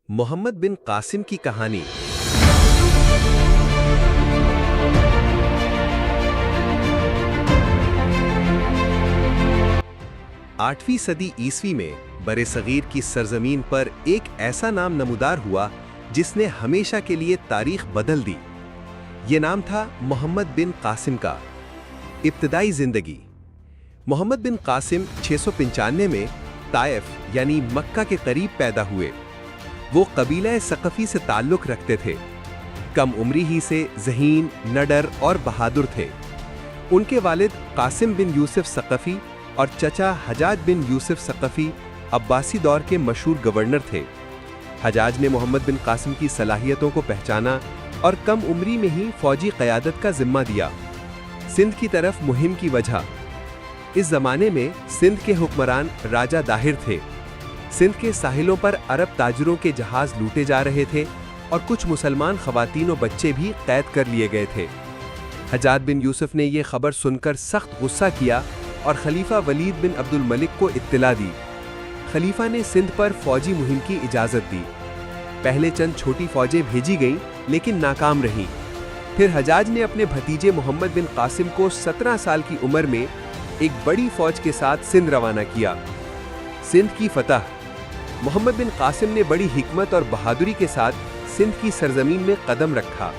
محمد بن قاسم کی کہانی۔ 8ویں صدی عیسوی میں برصغیر کی سرزمین پر ایک ایسا نام نمودار ہوا جس نے ہمیشہ کے لیے تاریخ بدل دی۔ یہ نام تھا محمد بن قاسم کا۔ ابتدائی زندگی۔ محمد بن قاسم 695 میں طائف یعنی مکہ کے قریب پیدا ہوئے۔ وہ قبیلہ ثقفی سے تعلق رکھتے تھے۔ کم عمری ہی سے ذہین، نڈر اور بہادر تھے۔ ان کے والد قاسم بن یوسف ثقفی اور چچا حجاج بن یوسف ثقفی عباسی دور کے مشہور گورنر تھے۔ حجاج نے محمد بن قاسم کی صلاحیتوں کو پہچانا اور کم عمری میں ہی فوجی قیادت کا ذمہ دیا۔ سندھ کی طرف مہم کی وجہ۔ اس زمانے میں سندھ کے حکمران راجہ داہر تھے۔ سندھ کے ساحلوں پر عرب تاجروں کے جہاز لوٹے جا رہے تھے اور کچھ مسلمان خواتین و بچے بھی قید کر لیے گئے تھے۔ حجاج بن یوسف نے یہ خبر سن کر سخت غصہ کیا اور خلیفہ ولید بن عبد الملک کو اطلاع دی۔ خلیفہ نے سندھ پر فوجی مہم کی اجازت دی۔ پہلے چند چھوٹی فوجیں بھیجی گئیں لیکن ناکام رہیں۔ پھر حجاج نے اپنے بھتیجے محمد بن قاسم کو 17 سال کی عمر میں ایک بڑی فوج کے ساتھ سندھ روانہ کیا۔ سندھ کی فتح۔ محمد بن قاسم نے بڑی حکمت اور بہادری کے ساتھ سندھ کی سرزمین میں قدم رکھا۔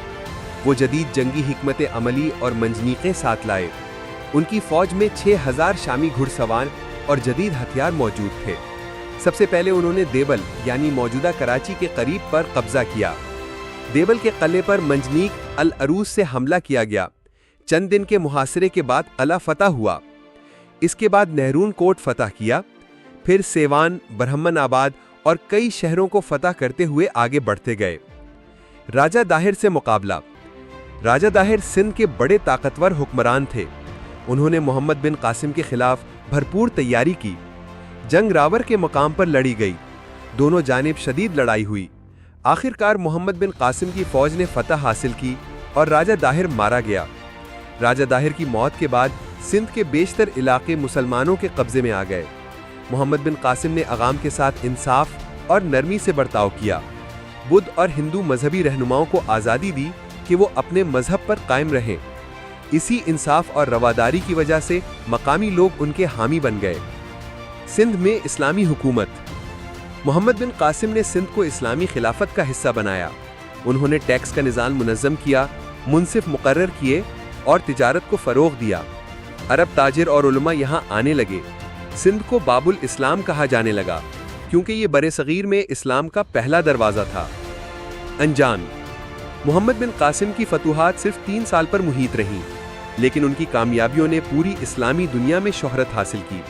وہ جدید جنگی حکمت عملی اور منجنیقیں ساتھ لائے۔ ان کی فوج میں 6000 شامی گھڑ سوار اور جدید ہتھیار موجود تھے۔ سب سے پہلے انہوں نے دیبل یعنی موجودہ کراچی کے قریب پر قبضہ کیا۔ دیبل کے قلعے پر منجنیق العروس سے حملہ کیا گیا۔ چند دن کے محاصرے کے بعد قلعہ فتح ہوا۔ اس کے بعد نہرون کوٹ فتح کیا۔ پھر سیوان، برہمن آباد اور کئی شہروں کو فتح کرتے ہوئے آگے بڑھتے گئے۔ راجہ داہر سے مقابلہ۔ راجہ داہر سندھ کے بڑے طاقتور حکمران تھے۔ انہوں نے محمد بن قاسم کے خلاف بھرپور تیاری کی۔ جنگ راور کے مقام پر لڑی گئی۔ دونوں جانب شدید لڑائی ہوئی۔ آخرکار محمد بن قاسم کی فوج نے فتح حاصل کی اور راجہ داہر مارا گیا۔ راجہ داہر کی موت کے بعد سندھ کے بیشتر علاقے مسلمانوں کے قبضے میں آ گئے۔ محمد بن قاسم نے عوام کے ساتھ انصاف اور نرمی سے برتاؤ کیا۔ بدھ اور ہندو مذہبی رہنماؤں کو آزادی دی کہ وہ اپنے مذہب پر قائم رہیں۔ اسی انصاف اور رواداری کی وجہ سے مقامی لوگ ان کے حامی بن گئے۔ سندھ میں اسلامی حکومت۔ محمد بن قاسم نے سندھ کو اسلامی خلافت کا حصہ بنایا۔ انہوں نے ٹیکس کا نظام منظم کیا، منصف مقرر کیے اور تجارت کو فروغ دیا۔ عرب تاجر اور علماء یہاں آنے لگے۔ سندھ کو باب الاسلام کہا جانے لگا کیونکہ یہ برصغیر میں اسلام کا پہلا دروازہ تھا۔ انجام۔ محمد بن قاسم کی فتوحات صرف 3 سال پر محیط رہیں، لیکن ان کی کامیابیوں نے پوری اسلامی دنیا میں شہرت حاصل کی۔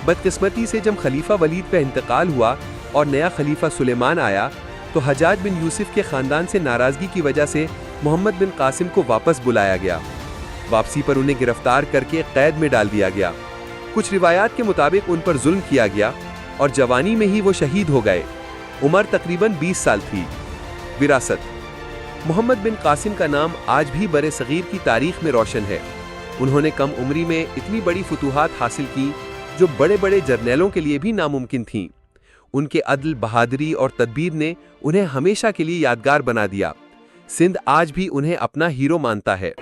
بدقسمتی سے جب خلیفہ ولید کا انتقال ہوا اور نیا خلیفہ سلیمان آیا تو حجاج بن یوسف کے خاندان سے ناراضگی کی وجہ سے محمد بن قاسم کو واپس بلایا گیا۔ واپسی پر انہیں گرفتار کر کے قید میں ڈال دیا گیا۔ کچھ روایات کے مطابق ان پر ظلم کیا گیا اور جوانی میں ہی وہ شہید ہو گئے۔ عمر تقریباً 20 سال تھی۔ وراثت۔ محمد بن قاسم کا نام آج بھی برصغیر کی تاریخ میں روشن ہے۔ انہوں نے کم عمری میں اتنی بڑی فتوحات حاصل کی جو بڑے بڑے جرنیلوں کے لیے بھی ناممکن تھیں۔ ان کے عدل، بہادری اور تدبیر نے انہیں ہمیشہ کے لیے یادگار بنا دیا۔ سندھ آج بھی انہیں اپنا ہیرو مانتا ہے۔